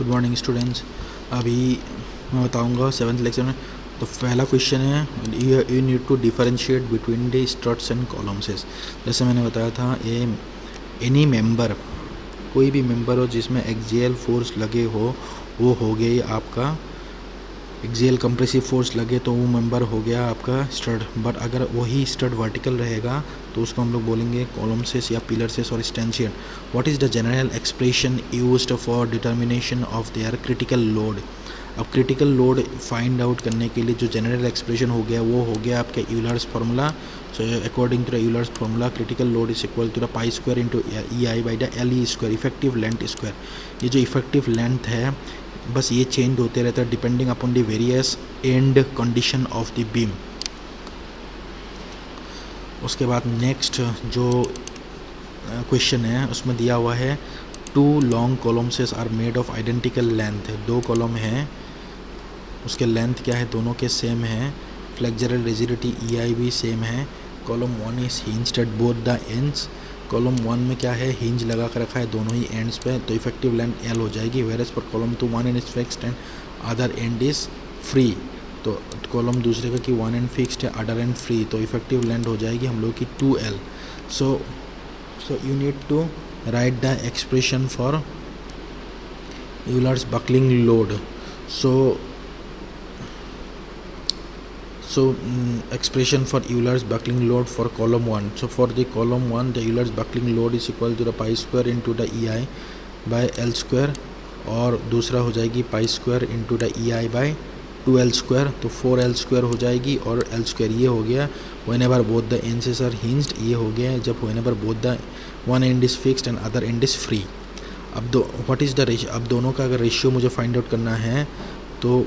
Good morning students. अभी मैं बताऊंगा सेवन्थ लेक्चर में। तो पहला क्वेश्चन है you need to differentiate between the struts and columns. जैसे मैंने बताया था एनी मेंबर, कोई भी मेंबर हो जिसमें एक्सियल फोर्स लगे हो वो हो गया आपका एक्सियल कंप्रेसिव फोर्स लगे तो वो मेंबर हो गया आपका स्टड। बट अगर वही स्टड वर्टिकल रहेगा तो उसको हम लोग बोलेंगे कॉलम्सेस या पिलर्सेस और stanchion. What is the general expression used for determination of their critical load. अब क्रिटिकल लोड फाइंड आउट करने के लिए जो जनरल एक्सप्रेशन हो गया वो हो गया आपके Euler's formula. So according to the Euler's formula critical load is equal to the pi square into E I by the L E square, effective length square. ये जो इफेक्टिव लेंथ है बस ये चेंज होते रहता है depending upon the various and condition of the beam. उसके बाद नेक्स्ट जो क्वेश्चन है उसमें दिया हुआ है two long columns are made of identical length. दो कॉलम हैं, उसके लेंथ क्या है, दोनों के सेम है। फ्लेक्सुरल रिजिडिटी ई आई भी सेम है। Column 1 is hinged eight both the ends. Column 1 में क्या है, हिंज लगा कर रखा है दोनों ही एंड्स पे, तो इफेक्टिव लेंथ एल हो जाएगी। वेरस पर column 2 1 end is fixed end other end is free. तो कॉलम दूसरे का कि 1 एंड फिक्स्ड है अदर एंड फ्री, तो इफेक्टिव लेंथ हो जाएगी हम लोग की 2L। So you need to write the expression for Euler's buckling load. So expression for Euler's buckling load for column 1. So for the column 1 the Euler's buckling load is equal to the pi square into the EI by L square, और दूसरा हो जाएगी pi square into the EI by 2L square, तो 4L square हो जाएगी और L square ये हो गया whenever both the ends are hinged, ये हो गया जब whenever both the one end is fixed and other end is free। अब what is the ratio, अब दोनों का अगर रेशियो मुझे फाइंड आउट करना है तो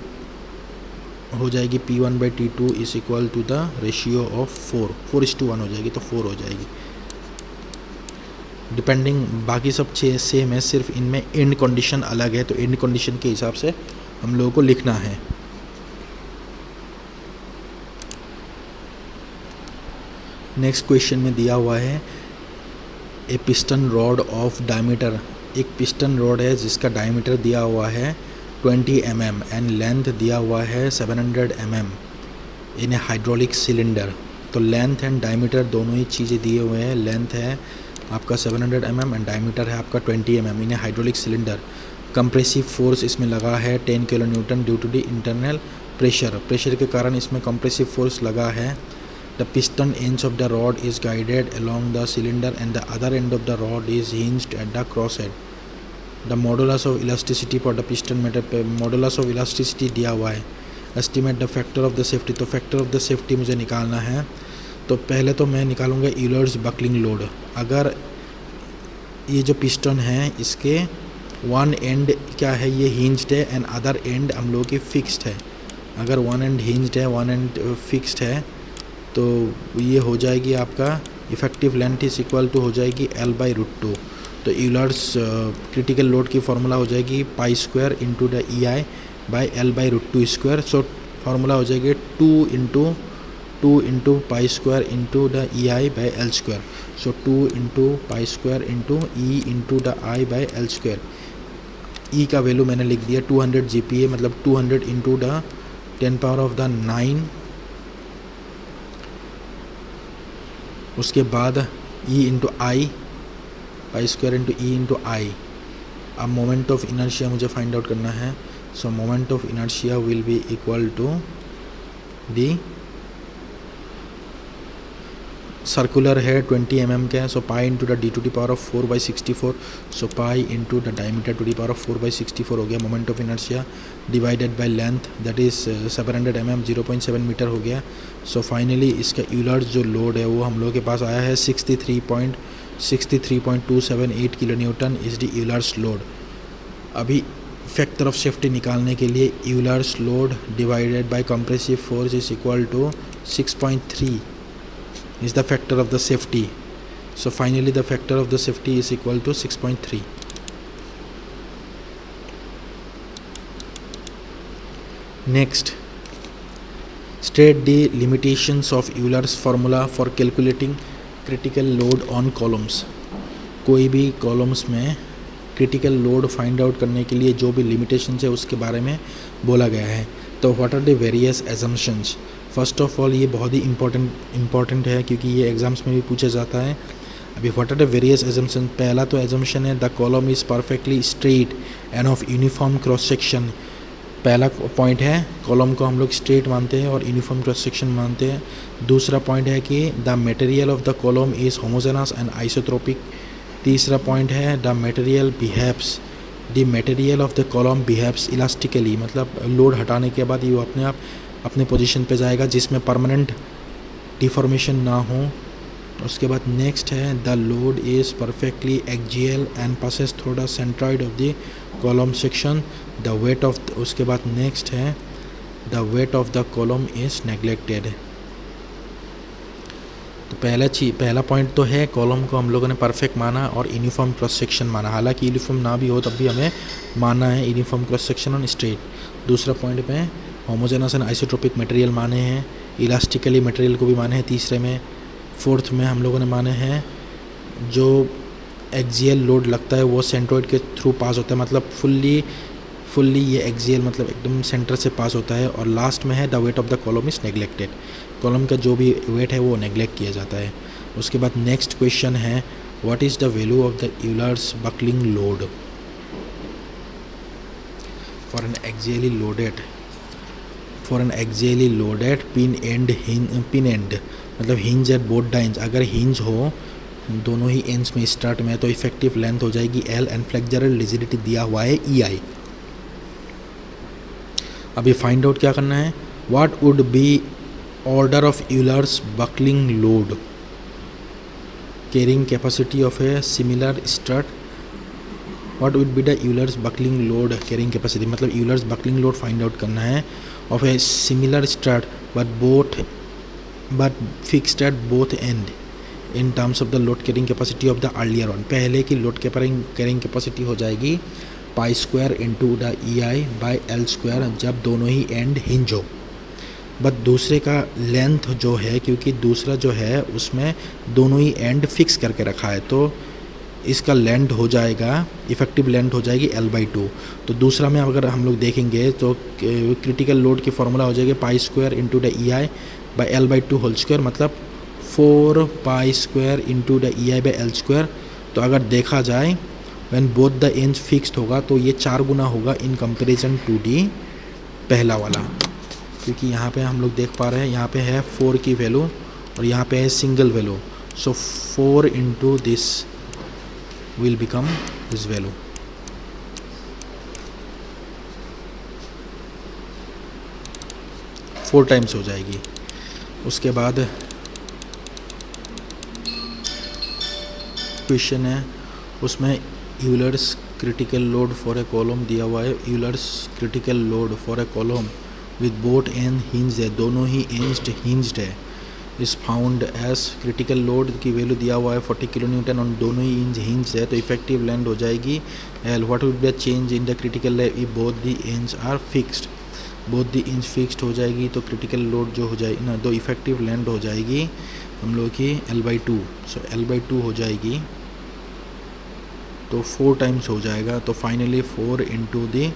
हो जाएगी P1/T2 is equal to the ratio of 4:1 हो जाएगी, तो 4 हो जाएगी डिपेंडिंग। बाकी सब सेम है, सिर्फ इनमें एंड कंडीशन अलग है, तो एंड कंडीशन के हिसाब से हम लोगों को लिखना है। नेक्स्ट क्वेश्चन में दिया हुआ है ए पिस्टन रॉड ऑफ डायमीटर। एक पिस्टन रॉड है जिसका डायमीटर दिया हुआ है 20 mm एंड लेंथ दिया हुआ है 700 mm in a hydraulic cylinder. तो लेंथ एंड डायमीटर दोनों ही चीज़ें दिए हुए हैं। लेंथ है आपका 700 mm एंड डायमीटर है आपका 20 mm in a hydraulic cylinder. Compressive force इसमें लगा है 10 kN due to the internal pressure के कारण इसमें कंप्रेसिव फोर्स लगा है। The piston ends of the rod is guided along the cylinder and the other end of the rod is hinged at the cross head. The modulus of elasticity for the piston matter पे modulus of elasticity दिया हुआ है। Estimate the factor of the safety, तो factor of the safety मुझे निकालना है। तो पहले तो मैं निकालूंगा यूलर्स बकलिंग लोड। अगर ये जो पिस्टन है इसके वन एंड क्या है, ये हिंज्ड है एंड अदर एंड हम लोगों की फिक्स्ड है। अगर वन एंड हिंज्ड है वन एंड फिक्स्ड है तो ये हो जाएगी आपका effective length is equal to हो जाएगी L/√2। तो यूलर्स क्रिटिकल लोड की फार्मूला हो जाएगी pi square into the E I by L/√2 square. So formula हो जाएगी 2 into pi square into the E I by L square. So 2 into pi square into E into the I by L square. ई का value मैंने लिख दिया 200 GPa, मतलब 200 into the 10⁹। उसके बाद E into I pi square into E into I. अब moment of inertia मुझे find out करना है। So moment of inertia will be equal to the circular है 20 mm का है, so pi into the D⁴/64। So pi into the diameter D⁴/64 हो गया moment of inertia divided by length that is 700 mm 0.7 metre हो गया। So finally इसका Euler's जो load है वो हम लोगों के पास आया है 63.278 kN is the Euler's load. अभी फैक्टर ऑफ सेफ्टी निकालने के लिए Euler's load divided by compressive force is equal to 6.3 is the factor of the safety. So finally the factor of the safety is equal to 6.3. Next, state the limitations of Euler's formula for calculating critical load on columns. कोई भी columns में critical load find out करने के लिए जो भी limitation है उसके बारे में बोला गया है। तो what are the various assumptions. First of all ये बहुत ही इम्पॉर्टेंट है क्योंकि ये एग्जाम्स में भी पूछा जाता है। अभी what are the various assumption. पहला तो एजम्पशन है the column is perfectly straight and of uniform cross section. पहला पॉइंट है कॉलम को हम लोग स्ट्रेट मानते हैं और यूनिफॉर्म क्रॉस सेक्शन मानते हैं। दूसरा पॉइंट है कि the material of the column is homogeneous and isotropic. तीसरा पॉइंट है the material of the column behaves elastically, मतलब लोड हटाने के बाद ये अपने आप अपने पोजीशन पे जाएगा जिसमें परमानेंट डिफॉर्मेशन ना हो। उसके बाद नेक्स्ट है the load is perfectly axial and passes through the centroid of the column section. The weight of उसके बाद नेक्स्ट है the weight of the column is neglected. तो पहला पॉइंट तो है कॉलम को हम लोगों ने परफेक्ट माना और यूनिफॉर्म क्रॉस सेक्शन माना, हालांकि यूनिफॉर्म ना भी हो तब भी हमें मानना है यूनिफॉर्म क्रॉस सेक्शन और स्ट्रेट। दूसरा पॉइंट में होमोजेनस एंड आइसोट्रोपिक मटेरियल माने हैं, इलास्टिकली मटेरियल को भी माने हैं तीसरे में। फोर्थ में हम लोगों ने माने हैं जो एक्सियल लोड लगता है वो सेंट्रोइड के थ्रू पास होता है, मतलब फुल्ली ये एक्सियल मतलब एकदम सेंटर से पास होता है। और लास्ट में है the weight of the column is neglected, column का जो भी वेट है वो नेग्लेक्ट किया जाता है। उसके बाद नेक्स्ट क्वेश्चन है what is the value of the Euler's buckling load for an axially loaded pin end मतलब hinge at both the ends. अगर हिंज हो दोनों ही एंड्स में स्टार्ट में तो इफेक्टिव लेंथ हो जाएगी L एंड फ्लेक्सुरल रिजिडिटी दिया हुआ है EI। अभी फाइंड आउट क्या करना है, what would be order of Euler's buckling load carrying capacity of a similar strut. What would be the Euler's buckling load carrying capacity, मतलब Euler's buckling load find out करना है of a similar strut but fixed at both end in terms of the load carrying capacity of the earlier one. पहले की load carrying capacity हो जाएगी pi square into the EI by L square जब दोनों ही and hinge हो। But दूसरे का length जो है, क्योंकि दूसरा जो है उसमें दोनों ही एंड फिक्स करके रखा है तो इसका लेंथ हो जाएगा, इफेक्टिव लेंथ हो जाएगी L/2। तो दूसरा में अगर हम लोग देखेंगे तो क्रिटिकल लोड की फॉर्मूला हो जाएगी pi square into the EI by L/2 whole square, मतलब 4 pi square into the EI by L square. तो अगर देखा जाए when both the ends fixed होगा तो ये 4 गुना होगा इन कंपैरिजन टू डी पहला वाला, क्योंकि यहाँ पे हम लोग देख पा रहे हैं यहाँ पे है 4 की वैल्यू और यहाँ पे है single value. So 4 into this will become this value. Four times हो जाएगी। उसके बाद क्वेश्चन है उसमें Euler's critical load for a column दिया हुआ है। Euler's critical load for a column with both end hinged है, दोनों ही एंड्स हिंज्ड है, is found as critical load की वैल्यू दिया हुआ है 40 किलो न्यूटन और दोनों ही एंड्स हिंज्ड है तो इफेक्टिव लेंथ हो जाएगी L। What would be the change in the critical length if both the ends are fixed, both the ends fixed हो जाएगी तो क्रिटिकल लोड जो हो जाएगी ना, तो इफेक्टिव लेंथ हो जाएगी हम लोग की L/2। सो L/2 हो जाएगी तो 4 टाइम्स हो जाएगा। तो फाइनली 4 इंटू दी,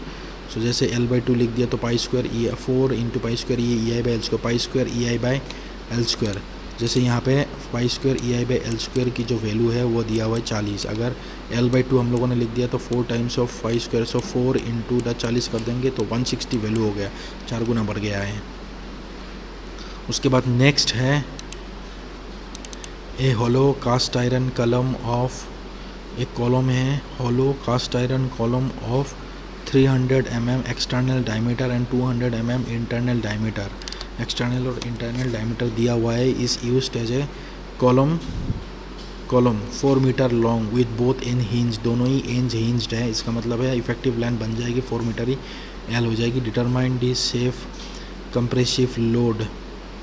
सो जैसे L/2 लिख दिया तो pi square 4 into pi square EI by L square, pi square EI by L square. जैसे यहाँ पे pi square EI by L square की जो वैल्यू है वो दिया हुआ है 40। अगर L/2 हम लोगों ने लिख दिया तो 4 times of pi square, so 4 into the 40 कर देंगे तो 160 वैल्यू हो गया, 4 गुना बढ़ गया है। उसके बाद नेक्स्ट है a hollow cast iron column of, एक कॉलम है hollow cast iron column of 300 mm external diameter and 200 mm internal diameter. External और इंटरनल डायमीटर दिया हुआ है, is used as a column 4 metre long with both end hinge, दोनों ही ends hinged है। इसका मतलब है इफेक्टिव लेंथ बन जाएगी 4 मीटर ही L हो जाएगी। Determine the safe compressive load,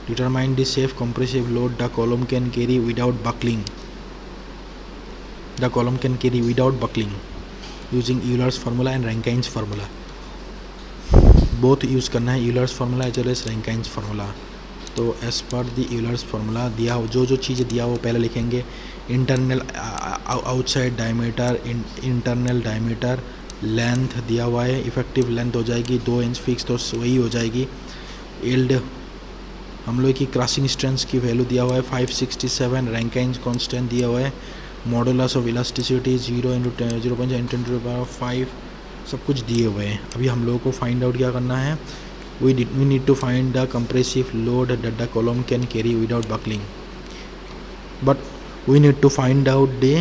determine the safe compressive load the column can carry without buckling, the column can carry without buckling using Euler's formula and Rankine's formula. Both use करना है, Euler's formula as well as Rankine's formula. तो as per the Euler's formula दिया हो जो चीज़ें दिया हो पहले लिखेंगे। Internal outside diameter, internal diameter, length दिया हुआ है, इफेक्टिव लेंथ हो जाएगी 2 इंच फिक्स तो वही हो जाएगी। यील्ड हम लोग की क्रशिंग स्ट्रेंथ की वैल्यू दिया हुआ है 567, रैंकाइंस कांस्टेंट दिया हुआ है, मॉडुलस ऑफ इलास्टिसिटी 0.10 सब कुछ दिए हुए हैं। अभी हम लोगों को फाइंड आउट क्या करना है, we need to find the compressive load that the column can carry without buckling, but we need to find out the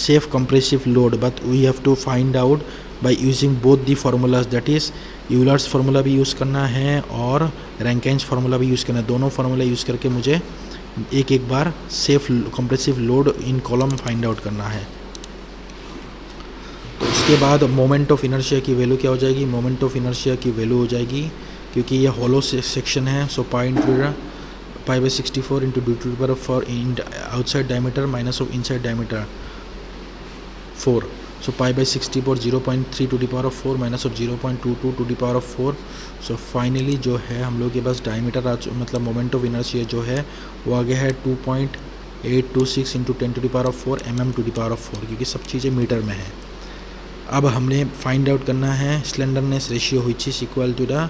safe compressive load, but we have to find out by using both the formulas, that is Euler's formula भी use करना है और Rankine's formula भी use करना है। दोनों formula use करके मुझे एक बार safe compressive load in column find out करना है। तो उसके बाद मोमेंट ऑफ इनर्शिया की वैल्यू क्या हो जाएगी, मोमेंट ऑफ इनर्शिया की वैल्यू हो जाएगी क्योंकि ये हॉलो सेक्शन है, so π/64 into d² for outside diameter minus of inside diameter 4, so π/60 for 0.3 minus of 0.22 so finally जो है हम लोग के पास डायमीटर मतलब मोमेंट ऑफ इनर्शिया जो है वो आ गया है 2.826 इंटू 10⁴ mm⁴, क्योंकि सब चीज़ें मीटर में है। अब हमने फाइंड आउट करना है slenderness ratio which is equal to the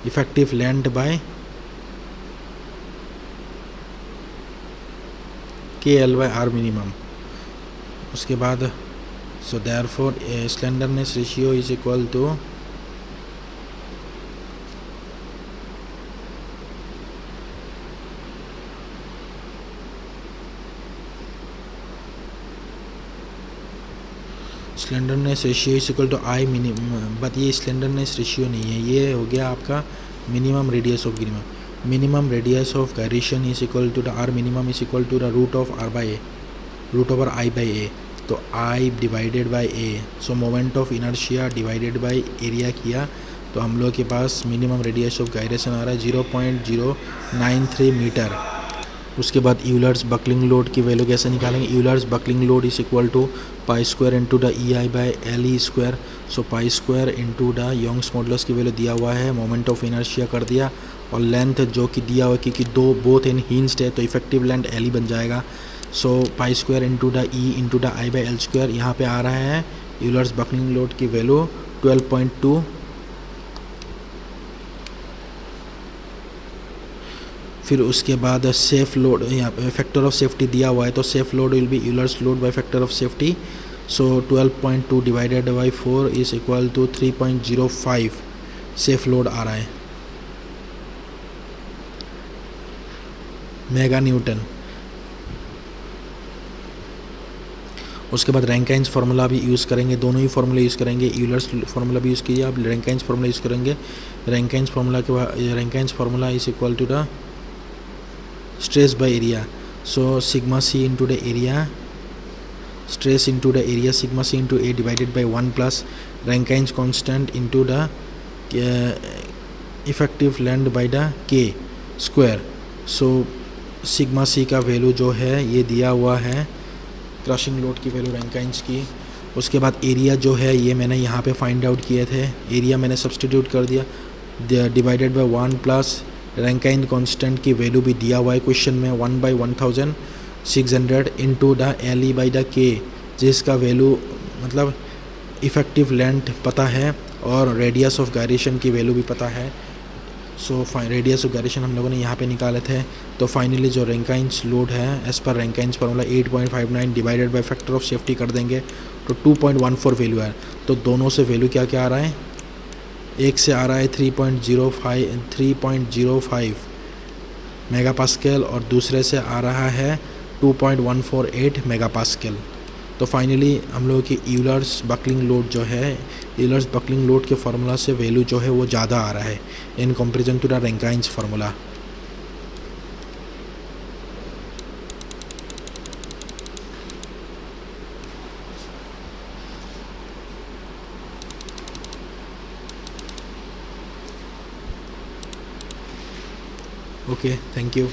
effective length by KL/R minimum. उसके बाद so therefore slenderness ratio is equal to slenderness ratio is equal to I minimum, but ये स्लेंडरनेस रेशियो नहीं है, ये हो गया आपका मिनिमम रेडियस ऑफ गिरना। Minimum radius of gyration is equal to the R minimum is equal to the root over I by A, तो I divided by A, so moment of inertia divided by area किया तो हम लोग के पास minimum radius of gyration आ रहा है 0.093 मीटर। उसके बाद यूलर्स बकलिंग लोड की वैल्यू कैसे निकालेंगे, Euler's buckling load is equal to π² into the EI/LE², so π² into the Young's modulus की वैल्यू दिया हुआ है, मोमेंट ऑफ इनर्शिया कर दिया और लेंथ जो कि दिया हुआ है क्योंकि बोथ इन हिंज्ड है तो इफेक्टिव लेंथ LE बन जाएगा, so π² into the E into the I/L²। यहाँ पे आ रहा है यूलर्स बकलिंग लोड की वैल्यू 12.2, फिर उसके बाद सेफ लोड यहाँ पे फैक्टर ऑफ सेफ्टी दिया हुआ है तो safe load will be Euler's load by factor of safety, so 12.2 divided by 4 is equal to 3.05 safe load आ रहा है मेगा न्यूटन। उसके बाद रैंकाइंस फार्मूला भी यूज़ करेंगे, दोनों ही फार्मूला यूज़ करेंगे, यूलर्स फार्मूला भी यूज़ कीजिए, आप रैंकाइंस फार्मूला यूज़ करेंगे। रैंकाइंस फार्मूला के बाद Rankine's formula is equal to the stress by area, so sigma c into the area, stress into the area sigma c into A divided by 1 plus Rankines constant into the effective length by the K square, so sigma c का value जो है ये दिया हुआ है crushing load की value Rankine's की। उसके बाद एरिया जो है ये मैंने यहाँ पे फाइंड आउट किए थे, एरिया मैंने सब्सटीट्यूट कर दिया divided by 1 plus Rankine constant की वैल्यू भी दिया हुआ है क्वेश्चन में 1/1600 into the LE by the K, जिसका वैल्यू मतलब इफ़ेक्टिव लेंथ पता है और रेडियस ऑफ गायरेशन की वैल्यू भी पता है, सो रेडियस ऑफ गायरेशन हम लोगों ने यहाँ पे निकाले थे। तो फाइनली जो रैंकाइंस लोड है as per Rankine's formula 8.59 divided by factor of safety कर देंगे तो 2.14 वैल्यू है। तो दोनों से वैल्यू क्या क्या आ रहा है, एक से आ रहा है 3.05 मेगापास्कल और दूसरे से आ रहा है 2.148 मेगापास्कल। तो फाइनली हम लोगों की यूलर्स बकलिंग लोड जो है, यूलर्स बकलिंग लोड के फार्मूला से वैल्यू जो है वो ज़्यादा आ रहा है in comparison to the Rankine's formula. Okay, thank you.